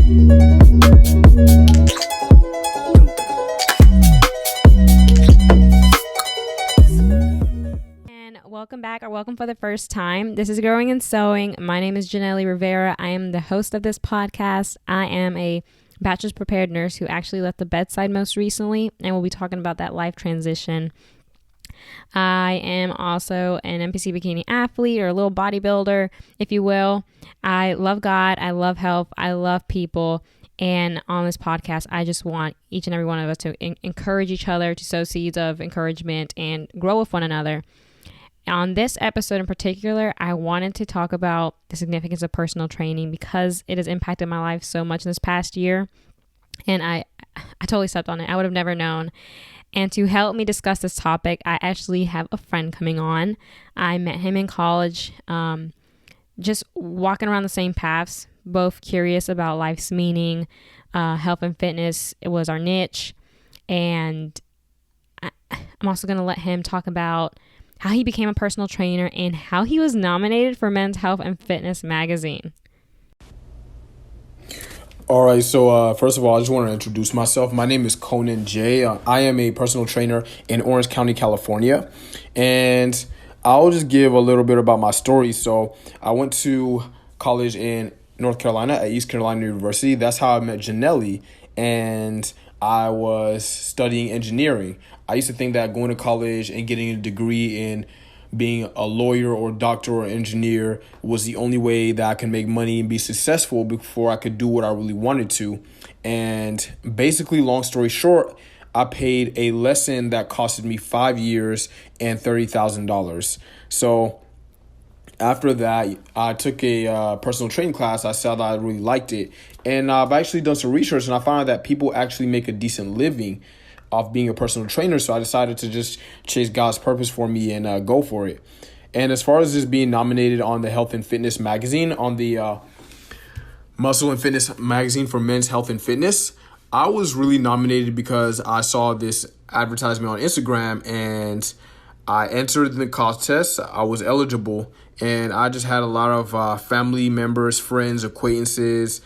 Welcome back, or welcome for the first time. This is Growing and Sowing. My name is Rivera. I am the host of this podcast. I am a bachelor's prepared nurse who actually left the bedside most recently, and we'll be talking about that life transition. I am also an NPC bikini athlete, or a little bodybuilder, if you will. I love God. I love health. I love people. And on this podcast, I just want each and every one of us to encourage each other, to sow seeds of encouragement and grow with one another. On this episode in particular, I wanted to talk about the significance of personal training because it has impacted my life so much in this past year. And I totally stepped on it. I would have never known. And to help me discuss this topic, I actually have a friend coming on. I met him in college, just walking around the same paths, both curious about life's meaning. Health and fitness, it was our niche. And I'm also going to let him talk about how he became a personal trainer and how he was nominated for Men's Health and Fitness magazine. All right, so first of all, I just want to introduce myself. My name is Conan J. I am a personal trainer in Orange County, California, and I'll just give a little bit about my story. So I went to college in North Carolina at East Carolina University. That's how I met Janelli, and I was studying engineering. I used to think that going to college and getting a degree in being a lawyer or doctor or engineer was the only way that I could make money and be successful before I could do what I really wanted to. And basically, long story short, I paid a lesson that costed me 5 years and $30,000. So after that, I took a personal training class. I said I really liked it. And I've actually done some research, and I found out that people actually make a decent living off being a personal trainer. So I decided to just chase God's purpose for me and go for it. And as far as just being nominated on the Health and Fitness magazine, on the Muscle and Fitness magazine for Men's Health and Fitness, I was really nominated because I saw this advertisement on Instagram and I entered the contest. I was eligible, and I just had a lot of family members, friends, acquaintances,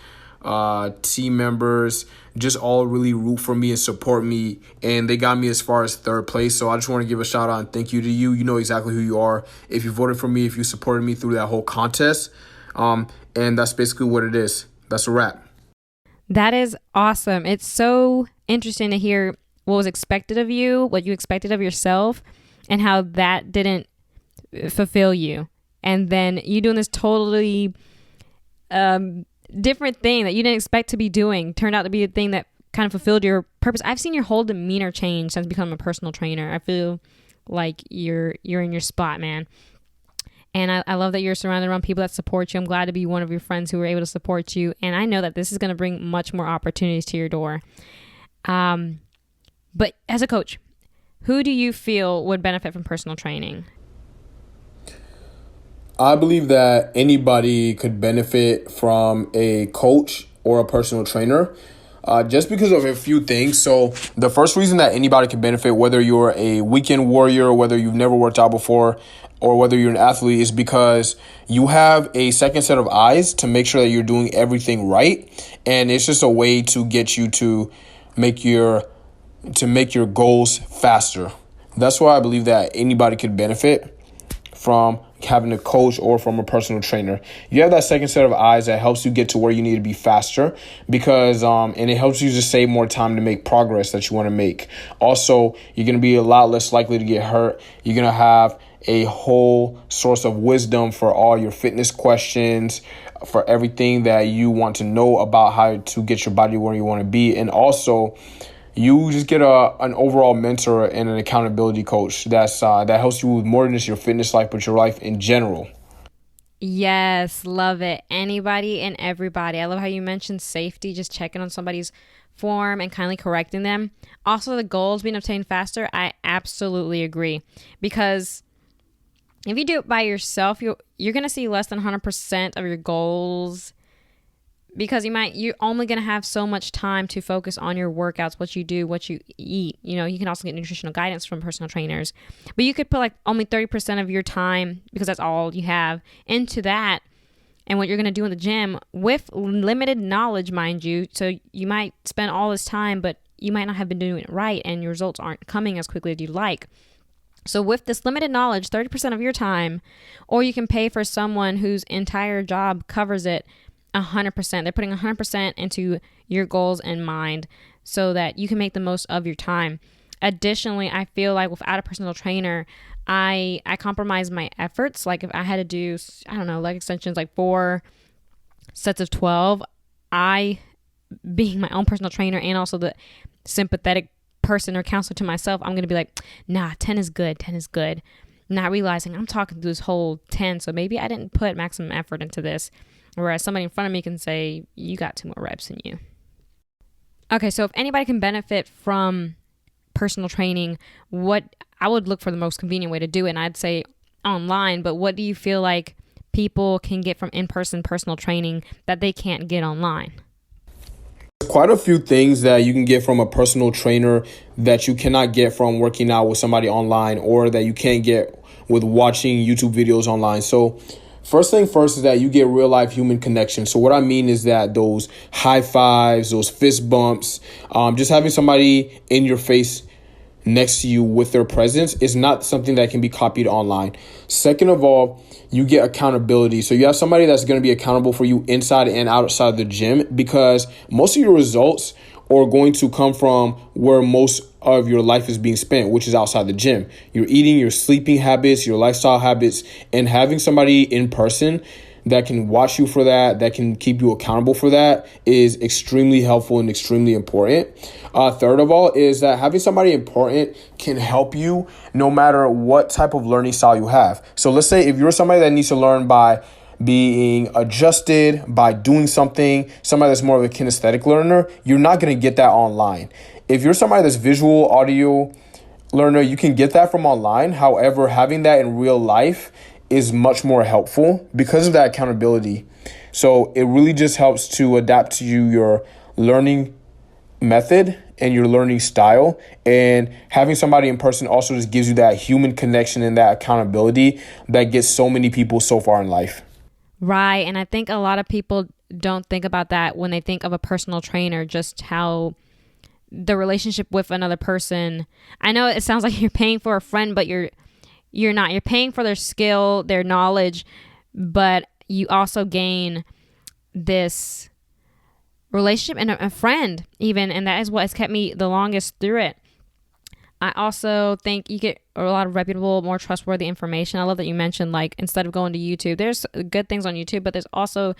team members, just all really root for me and support me, and they got me as far as third place. So I just want to give a shout out and thank you to you. You know exactly who you are. If you voted for me, if you supported me through that whole contest, and that's basically what it is. That's a wrap. That is awesome. It's so interesting to hear what was expected of you, what you expected of yourself, and how that didn't fulfill you. And then you doing this totally different thing that you didn't expect to be doing turned out to be a thing that kind of fulfilled your purpose. I've seen your whole demeanor change since becoming a personal trainer. I feel like you're in your spot, man. And I love that you're surrounded around people that support you. I'm glad to be one of your friends who were able to support you. And I know that this is going to bring much more opportunities to your door. But as a coach, who do you feel would benefit from personal training? I believe that anybody could benefit from a coach or a personal trainer just because of a few things. So the first reason that anybody can benefit, whether you're a weekend warrior, whether you've never worked out before, or whether you're an athlete, is because you have a second set of eyes to make sure that you're doing everything right. And it's just a way to get you to make your goals faster. That's why I believe that anybody could benefit from having a coach or from a personal trainer. You have that second set of eyes that helps you get to where you need to be faster because and it helps you just save more time to make progress that you want to make. Also, you're going to be a lot less likely to get hurt. You're going to have a whole source of wisdom for all your fitness questions, for everything that you want to know about how to get your body where you want to be. And also, you just get an overall mentor and an accountability coach that helps you with more than just your fitness life, but your life in general. Yes, love it. Anybody and everybody. I love how you mentioned safety, just checking on somebody's form and kindly correcting them. Also, the goals being obtained faster. I absolutely agree, because if you do it by yourself, you're going to see less than 100% of your goals, because you're only going to have so much time to focus on your workouts, what you do, what you eat. You know, you can also get nutritional guidance from personal trainers, but you could put like only 30% of your time, because that's all you have, into that. and what you're going to do in the gym with limited knowledge, mind you. So you might spend all this time, but you might not have been doing it right, and your results aren't coming as quickly as you'd like. So with this limited knowledge, 30% of your time, or you can pay for someone whose entire job covers it 100%. They're putting 100% into your goals in mind so that you can make the most of your time. Additionally, I feel like without a personal trainer, I compromise my efforts. Like if I had to do, I don't know, leg extensions, like 4 sets of 12, I, being my own personal trainer and also the sympathetic person or counselor to myself, I'm going to be like, nah, 10 is good. 10 is good. Not realizing I'm talking through this whole 10. So maybe I didn't put maximum effort into this. Whereas somebody in front of me can say, you got 2 more reps than you. Okay. So if anybody can benefit from personal training, what I would look for the most convenient way to do it. And I'd say online, but what do you feel like people can get from in-person personal training that they can't get online? Quite a few things that you can get from a personal trainer that you cannot get from working out with somebody online, or that you can't get with watching YouTube videos online. So first thing first is that you get real life human connection. So what I mean is that those high fives, those fist bumps, just having somebody in your face next to you with their presence is not something that can be copied online. Second of all, you get accountability. So you have somebody that's going to be accountable for you inside and outside the gym, because most of your results are going to come from where most of your life is being spent, which is outside the gym. Your eating, your sleeping habits, your lifestyle habits, and having somebody in person that can watch you for that can keep you accountable for that is extremely helpful and extremely important. Third of all is that having somebody important can help you no matter what type of learning style you have. So let's say if you're somebody that needs to learn by being adjusted, by doing something, somebody that's more of a kinesthetic learner, you're not going to get that online. If you're somebody that's visual, audio learner, you can get that from online. However, having that in real life is much more helpful because of that accountability. So it really just helps to adapt to your learning method and your learning style. And having somebody in person also just gives you that human connection and that accountability that gets so many people so far in life. Right. And I think a lot of people don't think about that when they think of a personal trainer, just how the relationship with another person. I know it sounds like you're paying for a friend, but you're not. You're paying for their skill, their knowledge, but you also gain this relationship and a friend even, and that is what has kept me the longest through it. I also think you get a lot of reputable, more trustworthy information. I love that you mentioned, like, instead of going to YouTube, there's good things on YouTube, but there's also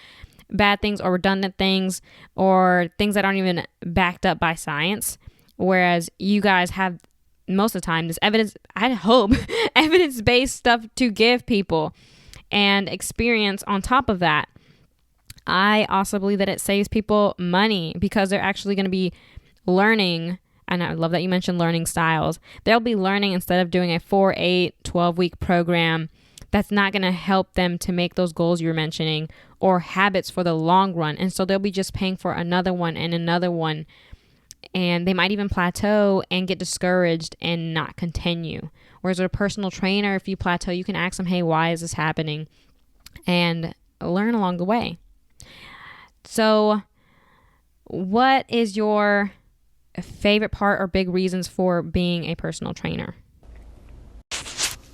bad things or redundant things or things that aren't even backed up by science. Whereas you guys have most of the time this evidence, I hope, evidence-based stuff to give people and experience on top of that. I also believe that it saves people money because they're actually going to be learning. And I love that you mentioned learning styles. They'll be learning instead of doing a 4, 8, 12-week program that's not going to help them to make those goals you were mentioning or habits for the long run. And so they'll be just paying for another one and another one. And they might even plateau and get discouraged and not continue. Whereas with a personal trainer, if you plateau, you can ask them, hey, why is this happening? And learn along the way. So what is your favorite part or big reasons for being a personal trainer?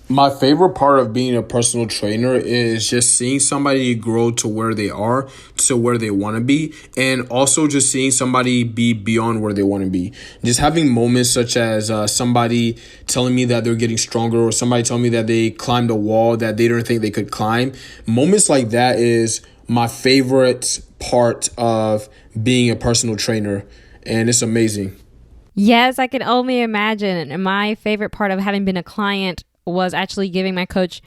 My favorite part of being a personal trainer is just seeing somebody grow to where they are, to where they want to be, and also just seeing somebody be beyond where they want to be. Just having moments such as somebody telling me that they're getting stronger, or somebody telling me that they climbed a wall that they didn't think they could climb. Moments like that is my favorite part of being a personal trainer, and it's amazing. Yes, I can only imagine. And my favorite part of having been a client was actually giving my coach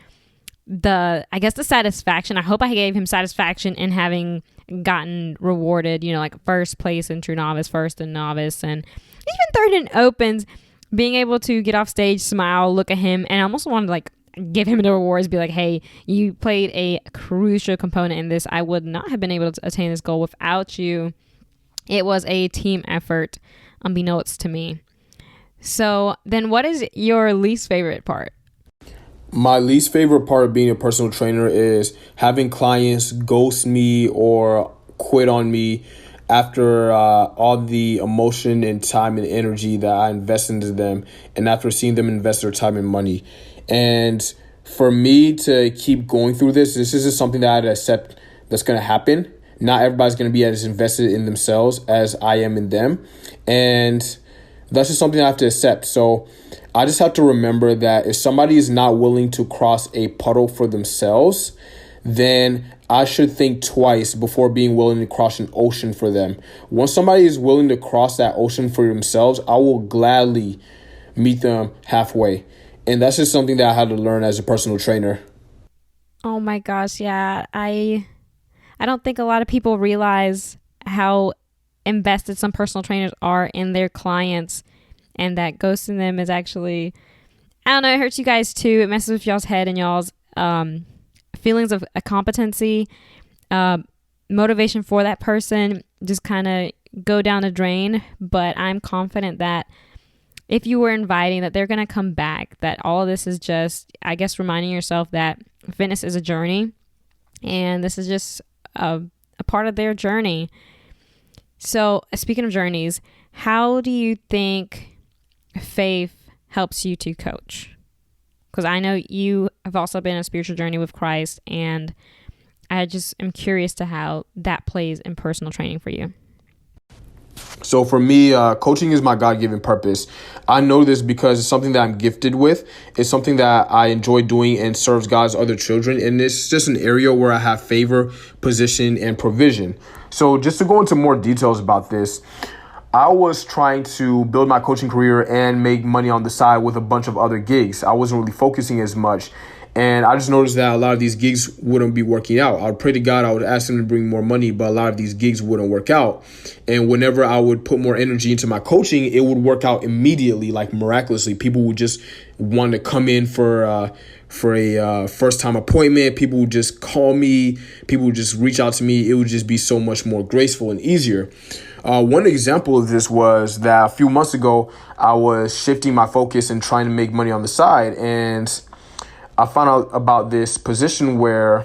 the satisfaction. I hope I gave him satisfaction in having gotten rewarded, like first place in True Novice, first in Novice, and even third in Opens, being able to get off stage, smile, look at him, and I almost wanted to like give him the rewards, be like, hey, you played a crucial component in this. I would not have been able to attain this goal without you. It was a team effort, unbeknownst to me. So then what is your least favorite part? My least favorite part of being a personal trainer is having clients ghost me or quit on me after all the emotion and time and energy that I invest into them, and after seeing them invest their time and money. And for me to keep going through this isn't something that I'd accept that's going to happen. Not everybody's going to be as invested in themselves as I am in them. And that's just something I have to accept. So I just have to remember that if somebody is not willing to cross a puddle for themselves, then I should think twice before being willing to cross an ocean for them. Once somebody is willing to cross that ocean for themselves, I will gladly meet them halfway. And that's just something that I had to learn as a personal trainer. Oh my gosh, yeah. I don't think a lot of people realize how invested some personal trainers are in their clients, and that ghosting them is actually, I don't know, it hurts you guys too. It messes with y'all's head and y'all's feelings of a competency, motivation for that person just kind of go down the drain. But I'm confident that if you were inviting, that they're going to come back, that all of this is just, I guess, reminding yourself that fitness is a journey, and this is just a part of their journey. So speaking of journeys, how do you think faith helps you to coach? Because I know you have also been on a spiritual journey with Christ, and I just am curious to how that plays in personal training for you. So for me, coaching is my God-given purpose. I know this because it's something that I'm gifted with. It's something that I enjoy doing and serves God's other children. And it's just an area where I have favor, position, and provision. So just to go into more details about this, I was trying to build my coaching career and make money on the side with a bunch of other gigs. I wasn't really focusing as much. And I just noticed that a lot of these gigs wouldn't be working out. I would pray to God, I would ask him to bring more money, but a lot of these gigs wouldn't work out. And whenever I would put more energy into my coaching, it would work out immediately, like miraculously. People would just want to come in for a first time appointment. People would just call me. People would just reach out to me. It would just be so much more graceful and easier. One example of this was that a few months ago, I was shifting my focus and trying to make money on the side. And I found out about this position where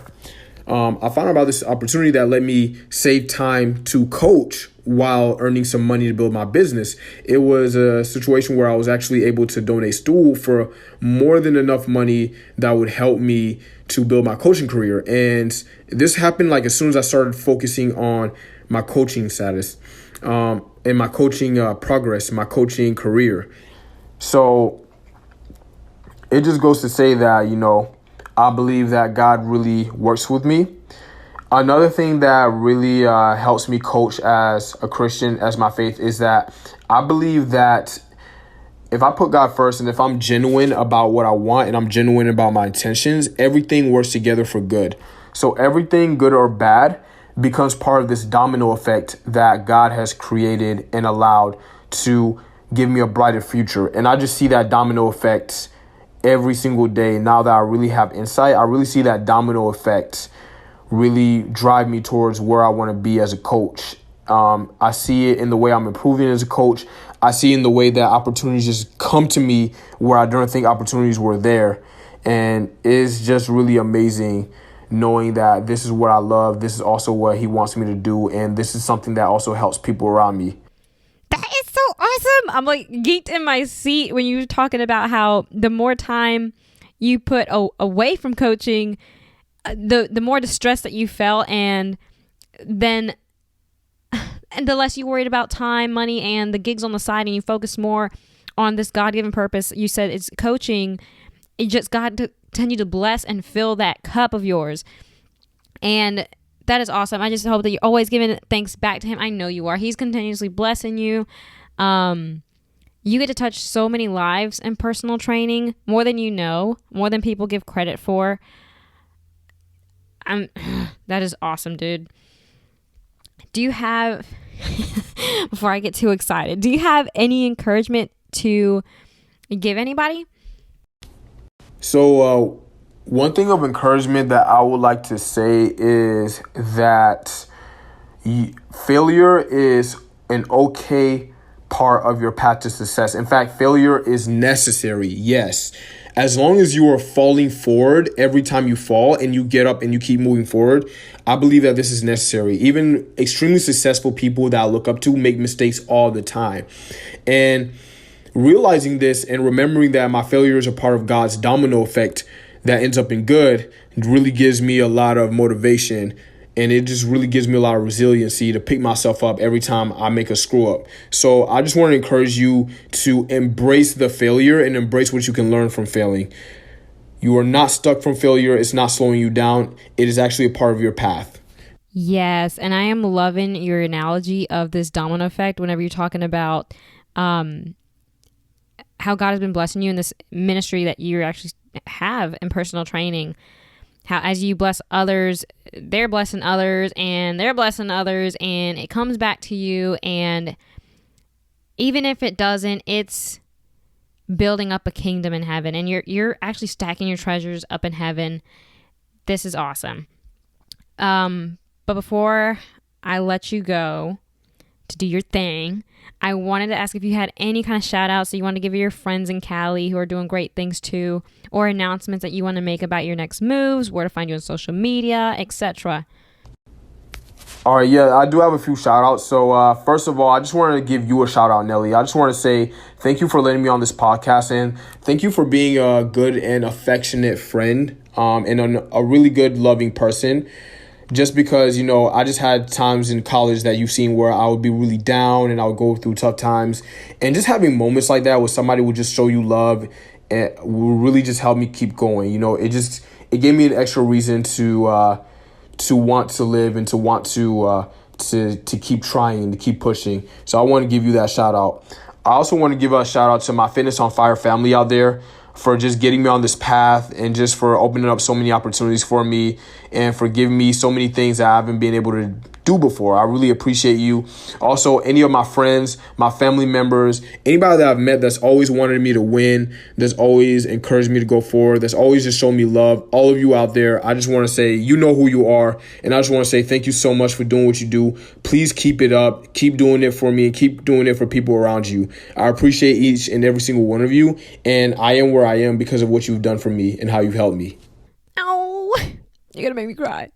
I found out about this opportunity that let me save time to coach while earning some money to build my business. It was a situation where I was actually able to donate stool for more than enough money that would help me to build my coaching career. And this happened like as soon as I started focusing on my coaching status, and my coaching progress, my coaching career. So it just goes to say that, I believe that God really works with me. Another thing that really helps me coach as a Christian, as my faith, is that I believe that if I put God first and if I'm genuine about what I want and I'm genuine about my intentions, everything works together for good. So everything, good or bad, becomes part of this domino effect that God has created and allowed to give me a brighter future. And I just see that domino effect every single day. Now that I really have insight, I really see that domino effect really drive me towards where I want to be as a coach. I see it in the way I'm improving as a coach. I see in the way that opportunities just come to me where I don't think opportunities were there. And it's just really amazing knowing that this is what I love. This is also what he wants me to do. And this is something that also helps people around me. That is so awesome. I'm like geeked in my seat when you were talking about how the more time you put away from coaching, the more distress that you felt, and then and the less you worried about time, money, and the gigs on the side, and you focus more on this God-given purpose. You said it's coaching. It just God to continue to bless and fill that cup of yours. And that is awesome. I just hope that you're always giving thanks back to him. I know you are. He's continuously blessing you. You get to touch so many lives in personal training, more than you know, more than people give credit for. That is awesome, dude. Do you have, before I get too excited, do you have any encouragement to give anybody? So one thing of encouragement that I would like to say is that failure is an okay part of your path to success. In fact, failure is necessary. Yes, as long as you are falling forward every time you fall and you get up and you keep moving forward, I believe that this is necessary. Even extremely successful people that I look up to make mistakes all the time. And realizing this and remembering that my failures are part of God's domino effect that ends up in good really gives me a lot of motivation, and it just really gives me a lot of resiliency to pick myself up every time I make a screw up. So I just want to encourage you to embrace the failure and embrace what you can learn from failing. You are not stuck from failure. It's not slowing you down. It is actually a part of your path. Yes, and I am loving your analogy of this domino effect whenever you're talking about how God has been blessing you in this ministry that you actually have in personal training. How as you bless others, they're blessing others, and they're blessing others, and it comes back to you. And even if it doesn't, it's building up a kingdom in heaven, and you're actually stacking your treasures up in heaven. This is awesome. But before I let you go to do your thing, I wanted to ask if you had any kind of shout outs that you want to give your friends in Cali who are doing great things too, or announcements that you want to make about your next moves, where to find you on social media, etc. All right, yeah, I do have a few shout outs. So first of all, I just wanted to give you a shout out, Nelly. I just want to say thank you for letting me on this podcast, and thank you for being a good and affectionate friend and a really good, loving person. Just because, I just had times in college that you've seen where I would be really down and I would go through tough times. And just having moments like that where somebody would just show you love and will really just help me keep going. It gave me an extra reason to want to live and to want to keep trying, to keep pushing. So I want to give you that shout out. I also want to give a shout out to my Fitness on Fire family out there for just getting me on this path and just for opening up so many opportunities for me and for giving me so many things that I haven't been able to do before. I really appreciate you. Also, any of my friends, my family members, anybody that I've met that's always wanted me to win, that's always encouraged me to go forward, that's always just shown me love. All of you out there, I just want to say, you know who you are. And I just want to say thank you so much for doing what you do. Please keep it up. Keep doing it for me and keep doing it for people around you. I appreciate each and every single one of you. And I am where I am because of what you've done for me and how you've helped me. Oh, you're going to make me cry.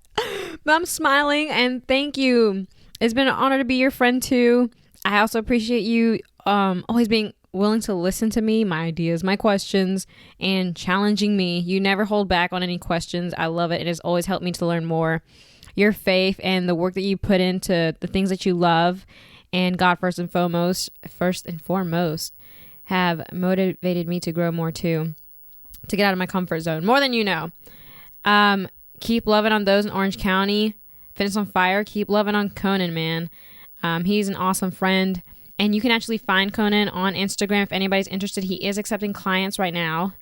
But I'm smiling, and thank you. It's been an honor to be your friend too. I also appreciate you always being willing to listen to me, my ideas, my questions, and challenging me. You never hold back on any questions. I love it. It has always helped me to learn more. Your faith and the work that you put into the things that you love and God first and foremost have motivated me to grow more too, to get out of my comfort zone more than you know. Keep loving on those in Orange County. Fitness on Fire. Keep loving on Conan, man. He's an awesome friend. And you can actually find Conan on Instagram if anybody's interested. He is accepting clients right now.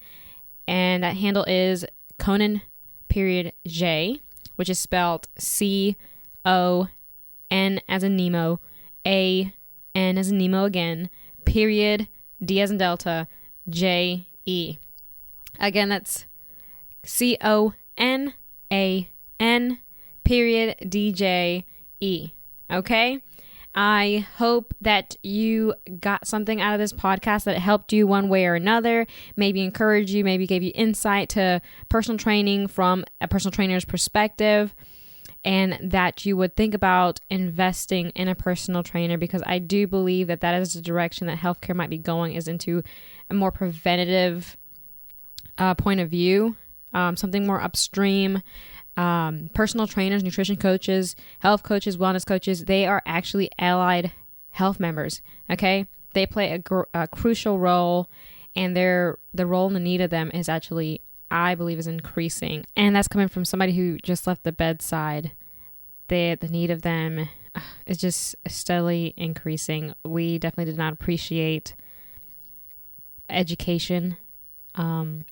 And that handle is Conan.J, which is spelled C-O-N as in Nemo, A-N as in Nemo again, period, D as in Delta, J-E. Again, that's C-O-N A-N period D-J-E. Okay? I hope that you got something out of this podcast that helped you one way or another, maybe encouraged you, maybe gave you insight to personal training from a personal trainer's perspective, and that you would think about investing in a personal trainer, because I do believe that that is the direction that healthcare might be going, is into a more preventative point of view. Something more upstream. Personal trainers, nutrition coaches, health coaches, wellness coaches, they are actually allied health members, okay? They play a crucial role, and the role and the need of them is actually, I believe, is increasing. And that's coming from somebody who just left the bedside. The need of them is just steadily increasing. We definitely did not appreciate education,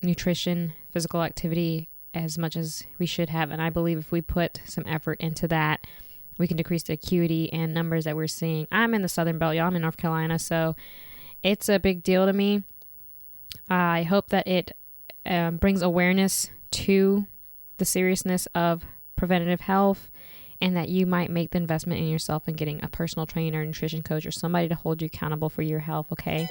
nutrition, physical activity as much as we should have. And I believe if we put some effort into that, we can decrease the acuity and numbers that we're seeing. I'm in the Southern Belt, y'all. I'm in North Carolina, so it's a big deal to me. I hope that it brings awareness to the seriousness of preventative health, and that you might make the investment in yourself and getting a personal trainer, nutrition coach, or somebody to hold you accountable for your health, okay?